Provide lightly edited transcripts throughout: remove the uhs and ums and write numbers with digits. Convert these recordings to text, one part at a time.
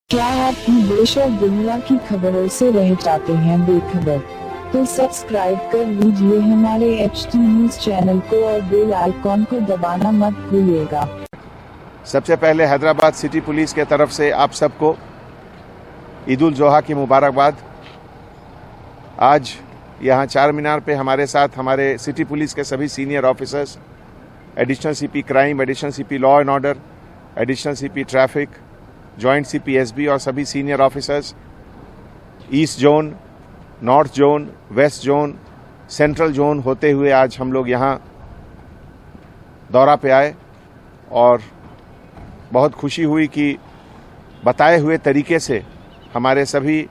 क्या आप देश और दुनिया की खबरों से रह जाते हैं बेखबर? तो सब्सक्राइब कर लीजिए हमारे HT न्यूज चैनल को और बेल आइकॉन को दबाना मत भूलिएगा। सबसे पहले हैदराबाद सिटी पुलिस के तरफ से आप सबको ईद उल जोहा की मुबारकबाद। आज यहाँ चार मीनार पे हमारे साथ हमारे सिटी पुलिस के सभी senior officers, additional CP crime, additional CP law and order, additional CP traffic, joint CP SB और सभी senior officers, east zone, north zone, west zone, central zone होते हुए आज हम लोग यहाँ दौरा पे आए और बहुत खुशी हुई कि बताए हुए तरीके से हमारे सभी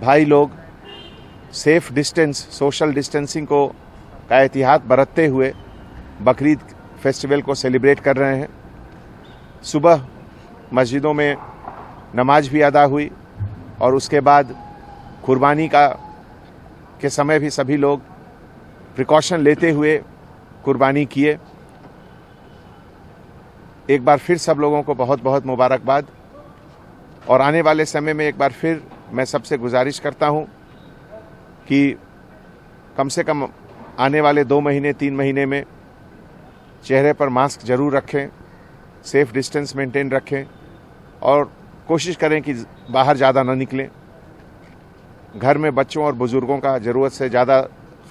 भाई लोग सेफ डिस्टेंस, सोशल डिस्टेंसिंग का एहतियात बरतते हुए बकरीद फेस्टिवल को सेलिब्रेट कर रहे हैं। सुबह मस्जिदों में नमाज भी अदा हुई और उसके बाद कुर्बानी के समय भी सभी लोग प्रिकॉशन लेते हुए कुर्बानी किए। एक बार फिर सब लोगों को बहुत बहुत मुबारकबाद। और आने वाले समय में एक बार फिर मैं सबसे गुजारिश करता हूं कि कम से कम आने वाले 2 महीने 3 महीने में चेहरे पर मास्क जरूर रखें, सेफ डिस्टेंस मेंटेन रखें और कोशिश करें कि बाहर ज़्यादा न निकलें। घर में बच्चों और बुज़ुर्गों का ज़रूरत से ज़्यादा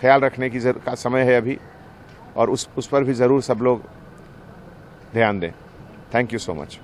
ख्याल रखने का समय है अभी, और उस पर भी ज़रूर सब लोग ध्यान दें। Thank you so much.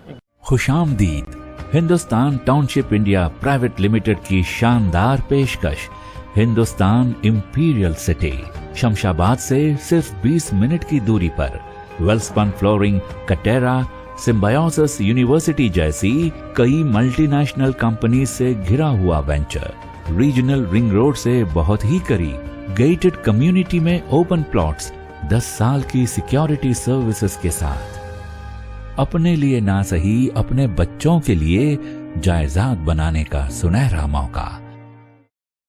खुशामदीद। Hindustan township India private limited की शानदार पेशकश। हिंदुस्तान इंपीरियल सिटी, शमशाबाद से सिर्फ 20 मिनट की दूरी पर। Welspun flooring, Katera, symbiosis university जैसी कई मल्टीनेशनल कंपनी से घिरा हुआ वेंचर। रीजनल रिंग रोड से बहुत ही करीब, गेटेड कम्युनिटी में ओपन प्लॉट्स, 10 साल की सिक्योरिटी सर्विसेज के साथ। अपने लिए ना सही, अपने बच्चों के लिए जायदाद बनाने का सुनहरा मौका।